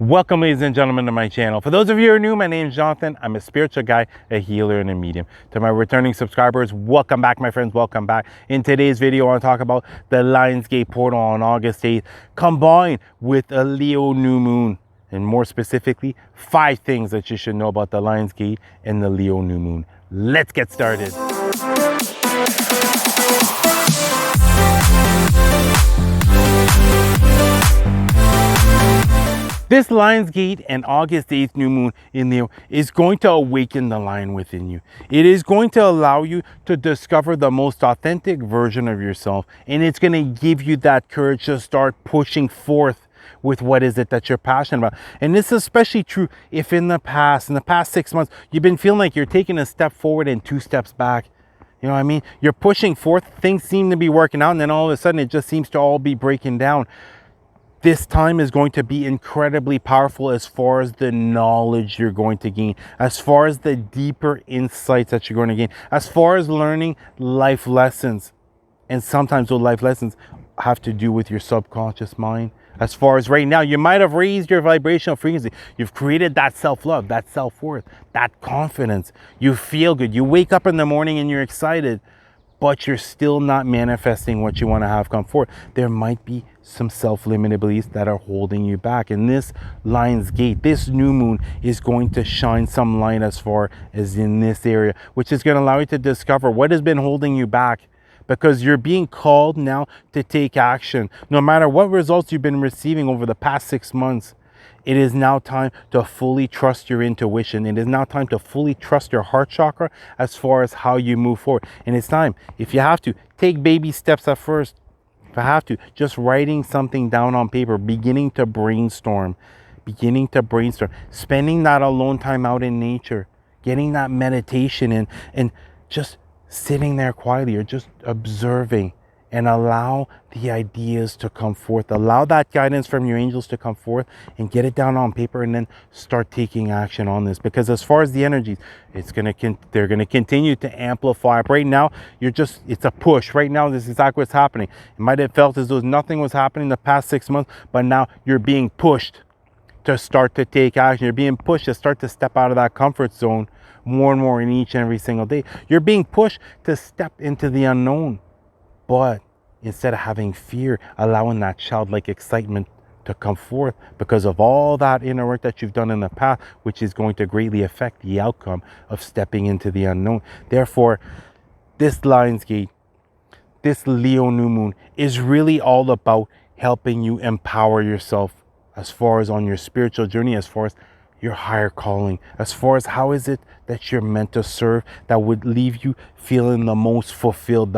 Welcome, ladies and gentlemen, to my channel. For those of you who are new, my name is Jonathan. I'm a spiritual guy, a healer, and a medium. To my returning subscribers, welcome back, my friends. Welcome back. In today's video, I want to talk about the Lionsgate portal on August 8th, combined with a Leo new moon. And more specifically, 5 things that you should know about the Lionsgate and the Leo new moon. Let's get started. This Lionsgate and August 8th new moon in Leo is going to awaken the lion within you. It is going to allow you to discover the most authentic version of yourself, and it's going to give you that courage to start pushing forth with what is it that you're passionate about. And this is especially true if in the past 6 months, you've been feeling like you're taking a step forward and 2 steps back. You know what I mean? You're pushing forth, things seem to be working out, and then all of a sudden it just seems to all be breaking down. This time is going to be incredibly powerful as far as the knowledge you're going to gain, as far as the deeper insights that you're going to gain, as far as learning life lessons. And sometimes those life lessons have to do with your subconscious mind. As far as right now, you might have raised your vibrational frequency. You've created that self-love, that self-worth, that confidence. You feel good. You wake up in the morning and you're excited, but you're still not manifesting what you want to have come forth. There might be some self-limited beliefs that are holding you back. And this Lionsgate, this new moon, is going to shine some light as far as in this area, which is going to allow you to discover what has been holding you back, because you're being called now to take action. No matter what results you've been receiving over the past 6 months, it is now time to fully trust your intuition. It is now time to fully trust your heart chakra as far as how you move forward. And it's time, if you have to, take baby steps at first. If I have to, just writing something down on paper, beginning to brainstorm, spending that alone time out in nature, getting that meditation in, and just sitting there quietly or just observing, and allow the ideas to come forth. Allow that guidance from your angels to come forth and get it down on paper, and then start taking action on this. Because as far as the energies, they're going to continue to amplify. Right now, it's a push. Right now, this is exactly what's happening. It might have felt as though nothing was happening the past 6 months, but now you're being pushed to start to take action. You're being pushed to start to step out of that comfort zone more and more in each and every single day. You're being pushed to step into the unknown. But instead of having fear, allowing that childlike excitement to come forth because of all that inner work that you've done in the past, which is going to greatly affect the outcome of stepping into the unknown. Therefore, this Lionsgate, this Leo new moon, is really all about helping you empower yourself as far as on your spiritual journey, as far as your higher calling, as far as how is it that you're meant to serve that would leave you feeling the most fulfilled,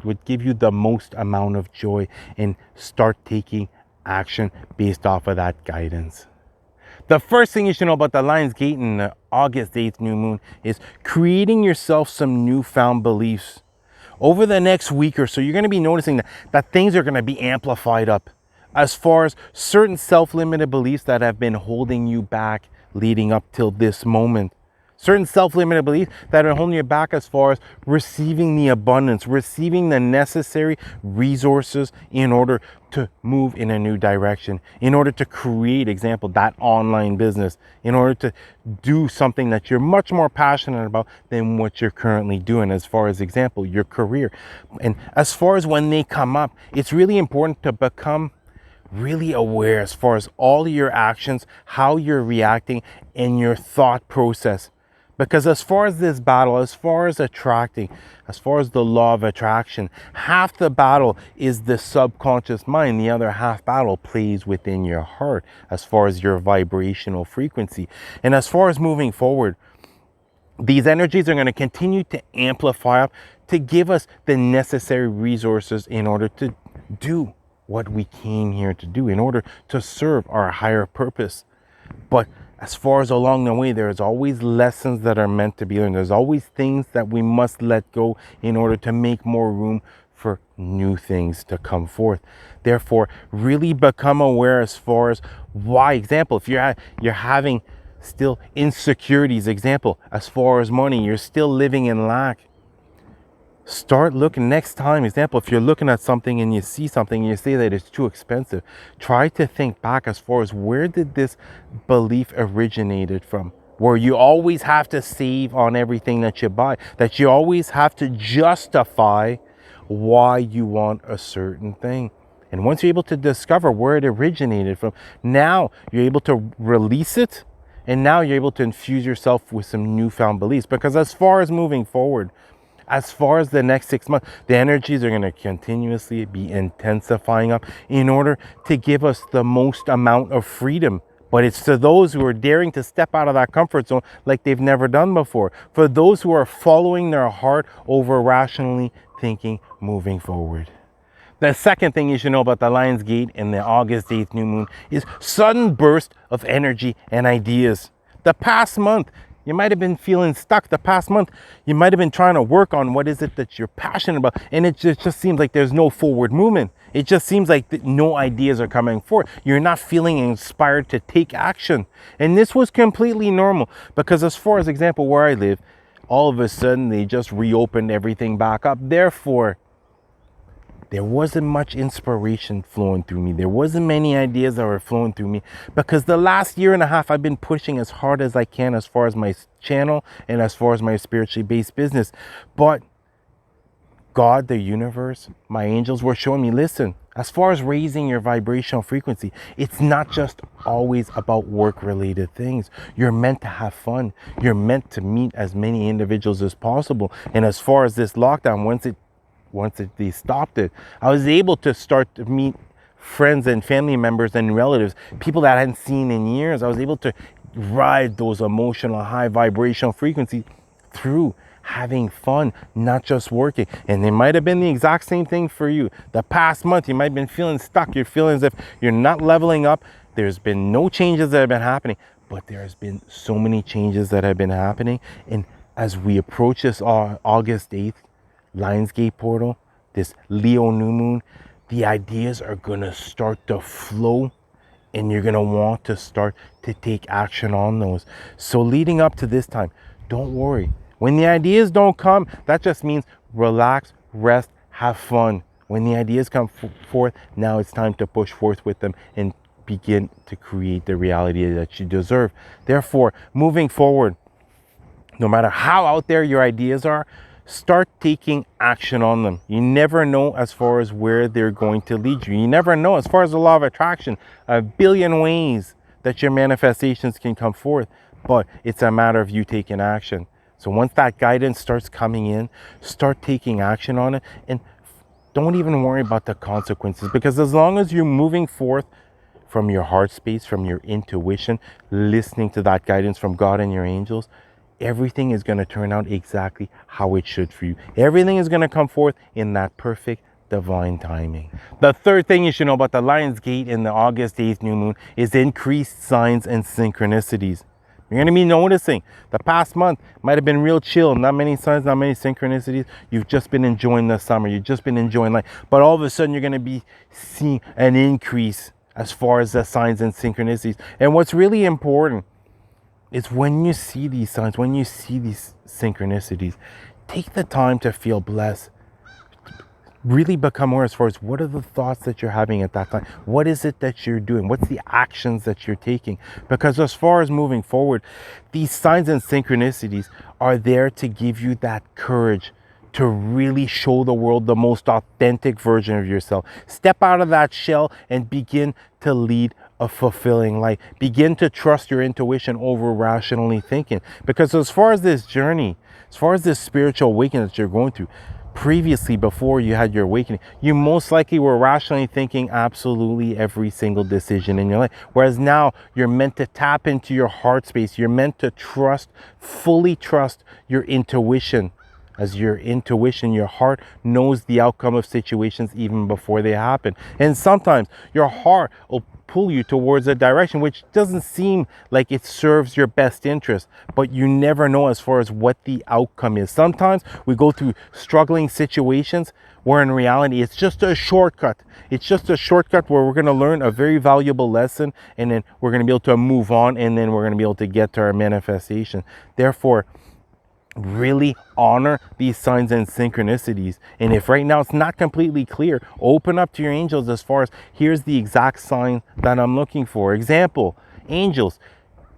would give you the most amount of joy, and start taking action based off of that guidance. The first thing you should know about the Lionsgate and the August 8th new moon is creating yourself some newfound beliefs. Over the next week or so, you're going to be noticing that things are going to be amplified up as far as certain self-limited beliefs that have been holding you back leading up till this moment. Certain self-limited beliefs that are holding you back as far as receiving the abundance, receiving the necessary resources in order to move in a new direction, in order to create, example, that online business, in order to do something that you're much more passionate about than what you're currently doing, as far as, example, your career. And as far as when they come up, it's really important to become really aware as far as all your actions, how you're reacting, and your thought process. Because as far as this battle, as far as attracting, as far as the law of attraction, half the battle is the subconscious mind. The other half battle plays within your heart as far as your vibrational frequency. And as far as moving forward, these energies are going to continue to amplify up to give us the necessary resources in order to do what we came here to do, in order to serve our higher purpose. But as far as along the way, there's always lessons that are meant to be learned. There's always things that we must let go in order to make more room for new things to come forth. Therefore, really become aware as far as why. Example, if you're having still insecurities, example, as far as money, you're still living in lack. Start looking next time. Example, if you're looking at something and you see something and you say that it's too expensive, try to think back as far as where did this belief originated from? Where you always have to save on everything that you buy, that you always have to justify why you want a certain thing. And once you're able to discover where it originated from, now you're able to release it, and now you're able to infuse yourself with some newfound beliefs. Because as far as moving forward, as far as the next 6 months, the energies are going to continuously be intensifying up in order to give us the most amount of freedom. But it's to those who are daring to step out of that comfort zone like they've never done before. For those who are following their heart over rationally thinking moving forward. The second thing you should know about the Lion's Gate and the August 8th new moon is sudden burst of energy and ideas. The past month, you might have been feeling stuck. The past month, you might have been trying to work on what is it that you're passionate about. And it just seems like there's no forward movement. It just seems like no ideas are coming forward. You're not feeling inspired to take action. And this was completely normal because as far as example, where I live, all of a sudden they just reopened everything back up. Therefore, there wasn't much inspiration flowing through me. There wasn't many ideas that were flowing through me because the last year and a half I've been pushing as hard as I can as far as my channel and as far as my spiritually based business. But God, the universe, my angels were showing me, listen, as far as raising your vibrational frequency, it's not just always about work-related things. You're meant to have fun. You're meant to meet as many individuals as possible. And as far as this lockdown, once they stopped it, I was able to start to meet friends and family members and relatives, people that I hadn't seen in years. I was able to ride those emotional high vibrational frequencies through having fun, not just working. And it might have been the exact same thing for you. The past month, you might have been feeling stuck. You're feeling as if you're not leveling up. There's been no changes that have been happening, but there's been so many changes that have been happening. And as we approach this August 8th, Lionsgate portal, this Leo new moon, the ideas are gonna start to flow and you're gonna want to start to take action on those. So leading up to this time, don't worry. When the ideas don't come, that just means relax, rest, have fun. When the ideas come forth, now it's time to push forth with them and begin to create the reality that you deserve. Therefore, moving forward, no matter how out there your ideas are, start taking action on them. You never know as far as where they're going to lead you. You never know as far as the law of attraction, a billion ways that your manifestations can come forth, but it's a matter of you taking action. So once that guidance starts coming in, start taking action on it and don't even worry about the consequences, because as long as you're moving forth from your heart space, from your intuition, listening to that guidance from God and your angels, everything is going to turn out exactly how it should for you. Everything is going to come forth in that perfect divine timing. The third thing you should know about the Lion's Gate in the August 8th new moon is increased signs and synchronicities. You're going to be noticing the past month might have been real chill, not many signs, not many synchronicities. You've just been enjoying the summer. You've just been enjoying life. But all of a sudden, you're going to be seeing an increase as far as the signs and synchronicities. And what's really important, it's when you see these signs, when you see these synchronicities, take the time to feel blessed. Really become aware as far as what are the thoughts that you're having at that time? What is it that you're doing? What's the actions that you're taking? Because as far as moving forward, these signs and synchronicities are there to give you that courage to really show the world the most authentic version of yourself. Step out of that shell and begin to lead a fulfilling life. Begin to trust your intuition over rationally thinking. Because as far as this journey, as far as this spiritual awakening that you're going through, previously, before you had your awakening, you most likely were rationally thinking absolutely every single decision in your life. Whereas now you're meant to tap into your heart space. You're meant to trust, fully trust your intuition. As your intuition, your heart knows the outcome of situations even before they happen. And sometimes your heart will pull you towards a direction which doesn't seem like it serves your best interest, but you never know as far as what the outcome is. Sometimes we go through struggling situations where in reality it's just a shortcut. It's just a shortcut where we're going to learn a very valuable lesson, and then we're going to be able to move on, and then we're going to be able to get to our manifestation. Therefore, really honor these signs and synchronicities. And if right now it's not completely clear, open up to your angels as far as here's the exact sign that I'm looking for. Example, angels,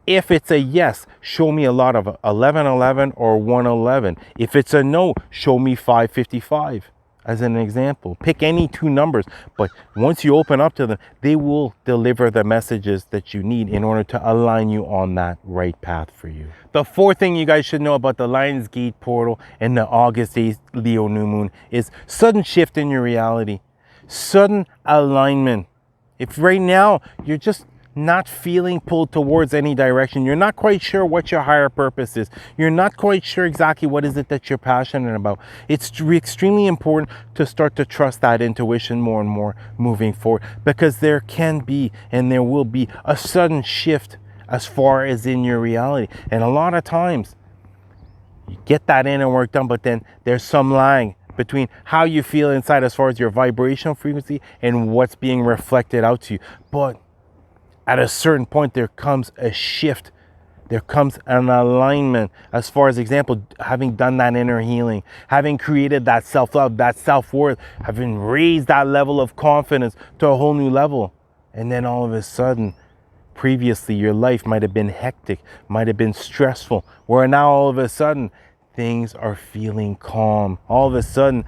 if it's a yes, show me a lot of 1111 or 111. If it's a no, show me 555 as an example. Pick any two numbers, but once you open up to them, they will deliver the messages that you need in order to align you on that right path for you. The fourth thing you guys should know about the Lions Gate portal and the August 8th Leo new moon is sudden shift in your reality, sudden alignment. If right now you're just not feeling pulled towards any direction, you're not quite sure what your higher purpose is, you're not quite sure exactly what is it that you're passionate about, it's extremely important to start to trust that intuition more and more moving forward, because there can be and there will be a sudden shift as far as in your reality. And a lot of times you get that inner work done, but then there's some lag between how you feel inside as far as your vibrational frequency and what's being reflected out to you. But at a certain point, there comes a shift. There comes an alignment as far as example, having done that inner healing, having created that self-love, that self-worth, having raised that level of confidence to a whole new level. And then all of a sudden, previously your life might have been hectic, might have been stressful, where now all of a sudden things are feeling calm. All of a sudden,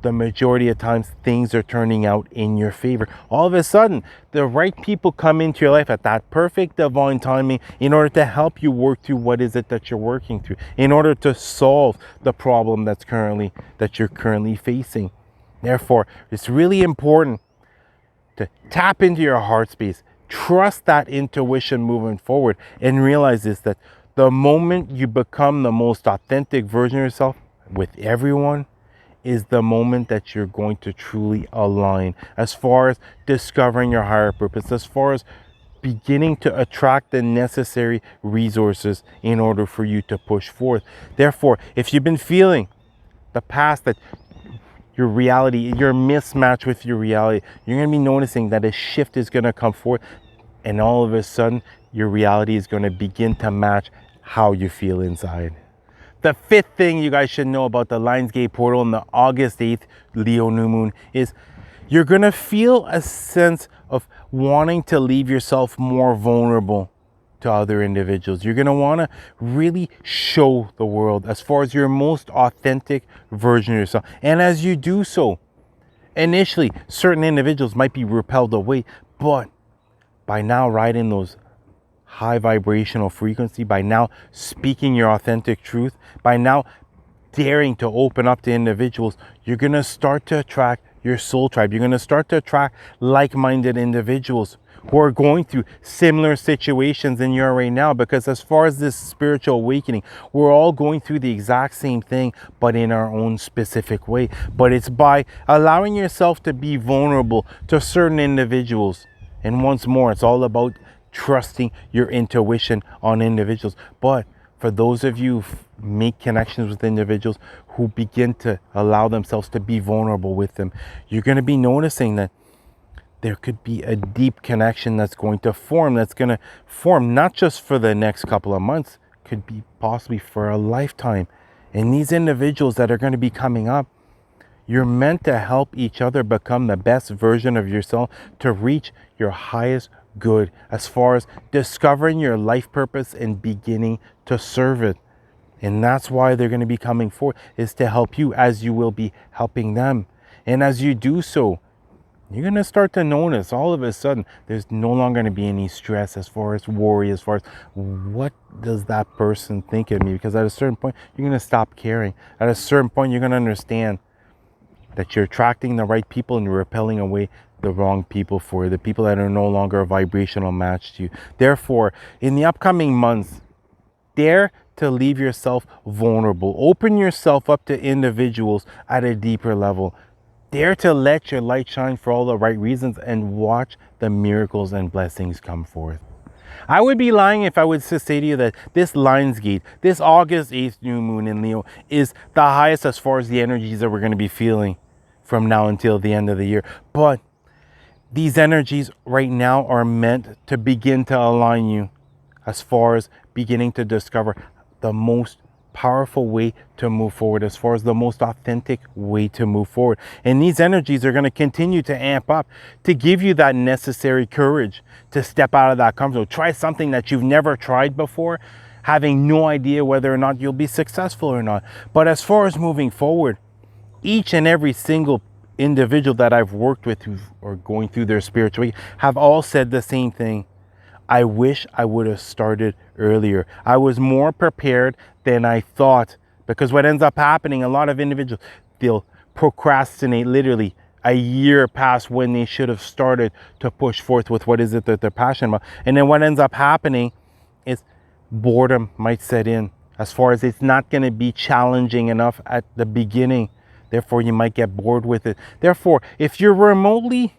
the majority of times things are turning out in your favor. All of a sudden, the right people come into your life at that perfect divine timing in order to help you work through what is it that you're working through, in order to solve the problem that you're currently facing. Therefore, it's really important to tap into your heart space, trust that intuition moving forward, and realize this, that the moment you become the most authentic version of yourself with everyone is the moment that you're going to truly align as far as discovering your higher purpose, as far as beginning to attract the necessary resources in order for you to push forth. Therefore, if you've been feeling the past that your reality, your mismatch with your reality, you're going to be noticing that a shift is going to come forth, and all of a sudden your reality is going to begin to match how you feel inside. The fifth thing you guys should know about the Lionsgate portal and the August 8th Leo new moon is you're going to feel a sense of wanting to leave yourself more vulnerable to other individuals. You're going to want to really show the world as far as your most authentic version of yourself. And as you do so, initially certain individuals might be repelled away, but by now riding those high vibrational frequency, by now speaking your authentic truth, by now daring to open up to individuals, you're going to start to attract your soul tribe. You're going to start to attract like-minded individuals who are going through similar situations than you are right now, because as far as this spiritual awakening, we're all going through the exact same thing, but in our own specific way. But it's by allowing yourself to be vulnerable to certain individuals. And once more, it's all about trusting your intuition on individuals. But for those of you who make connections with individuals who begin to allow themselves to be vulnerable with them, you're going to be noticing that there could be a deep connection that's going to form not just for the next couple of months, could be possibly for a lifetime. And these individuals that are going to be coming up, you're meant to help each other become the best version of yourself, to reach your highest good as far as discovering your life purpose and beginning to serve it. And that's why they're going to be coming forward, is to help you as you will be helping them. And as you do so, you're going to start to notice all of a sudden there's no longer going to be any stress as far as worry, as far as what does that person think of me, because at a certain point you're going to stop caring. At a certain point you're going to understand that you're attracting the right people and you're repelling away the wrong people for the people that are no longer a vibrational match to you. Therefore, in the upcoming months, dare to leave yourself vulnerable. Open yourself up to individuals at a deeper level. Dare to let your light shine for all the right reasons and watch the miracles and blessings come forth. I would be lying if I was to say to you that this Lionsgate, this August 8th new moon in Leo, is the highest as far as the energies that we're going to be feeling from now until the end of the year. But these energies right now are meant to begin to align you as far as beginning to discover the most powerful way to move forward, as far as the most authentic way to move forward. And these energies are going to continue to amp up to give you that necessary courage to step out of that comfort zone. Try something that you've never tried before, having no idea whether or not you'll be successful or not. But as far as moving forward, each and every single individual that I've worked with who are going through their spirituality have all said the same thing. I wish I would have started earlier. I was more prepared than I thought, because what ends up happening, a lot of individuals, they'll procrastinate literally a year past when they should have started to push forth with what is it that they're passionate about. And then what ends up happening is boredom might set in, as far as it's not going to be challenging enough at the beginning. Therefore, you might get bored with it. Therefore, if you're remotely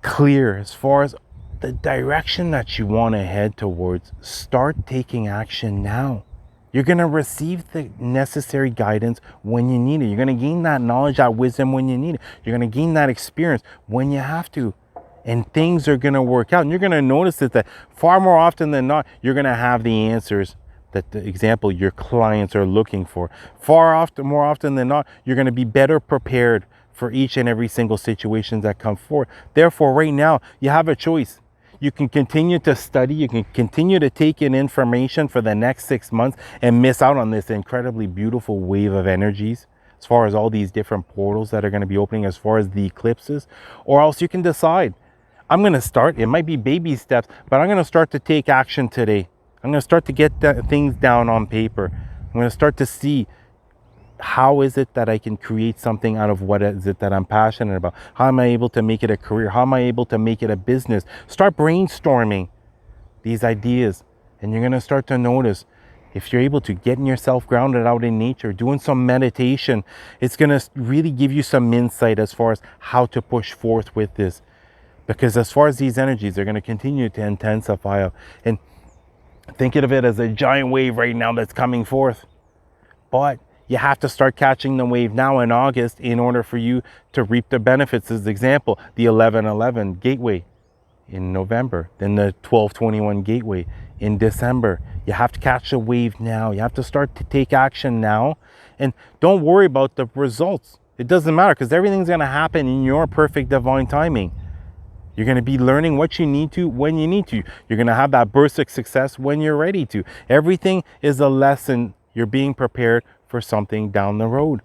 clear as far as the direction that you want to head towards, start taking action now. You're going to receive the necessary guidance when you need it. You're going to gain that knowledge, that wisdom when you need it. You're going to gain that experience when you have to. And things are going to work out. And you're going to notice that far more often than not, you're going to have the answers that, the example, your clients are looking for. More often than not, you're going to be better prepared for each and every single situation that come forward. Therefore, right now, you have a choice. You can continue to study, you can continue to take in information for the next 6 months and miss out on this incredibly beautiful wave of energies, as far as all these different portals that are going to be opening, as far as the eclipses. Or else you can decide, I'm going to start, it might be baby steps, but I'm going to start to take action today. I'm going to start to get things down on paper. I'm going to start to see, how is it that I can create something out of what is it that I'm passionate about? How am I able to make it a career? How am I able to make it a business? Start brainstorming these ideas, and you're going to start to notice, if you're able to getting yourself grounded out in nature, doing some meditation, it's going to really give you some insight as far as how to push forth with this. Because as far as these energies, they're going to continue to intensify. And think of it as a giant wave right now that's coming forth. But you have to start catching the wave now in August in order for you to reap the benefits. As an example, the 11/11 gateway in November, then the 12/21 gateway in December. You have to catch the wave now. You have to start to take action now. And don't worry about the results. It doesn't matter, because everything's going to happen in your perfect divine timing. You're going to be learning what you need to when you need to. You're going to have that burst of success when you're ready to. Everything is a lesson. You're being prepared for something down the road.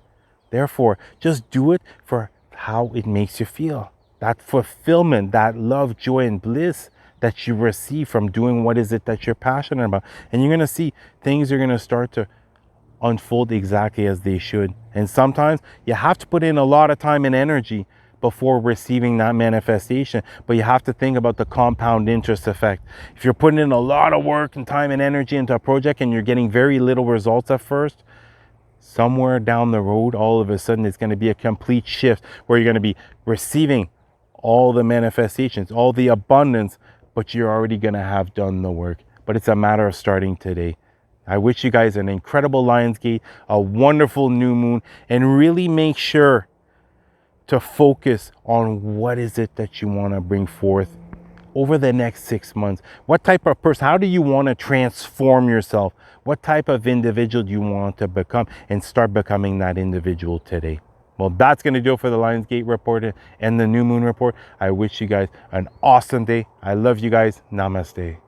Therefore, just do it for how it makes you feel. That fulfillment, that love, joy, and bliss that you receive from doing what is it that you're passionate about. And you're going to see things are going to start to unfold exactly as they should. And sometimes you have to put in a lot of time and energy before receiving that manifestation. But you have to think about the compound interest effect. If you're putting in a lot of work and time and energy into a project and you're getting very little results at first, somewhere down the road, all of a sudden, it's going to be a complete shift where you're going to be receiving all the manifestations, all the abundance, but you're already going to have done the work. But it's a matter of starting today. I wish you guys an incredible Lionsgate, a wonderful new moon, and really make sure to focus on what is it that you want to bring forth over the next 6 months. What type of person, how do you want to transform yourself? What type of individual do you want to become, and start becoming that individual today? Well, that's going to do it for the Lionsgate report and the new moon report. I wish you guys an awesome day. I love you guys. Namaste.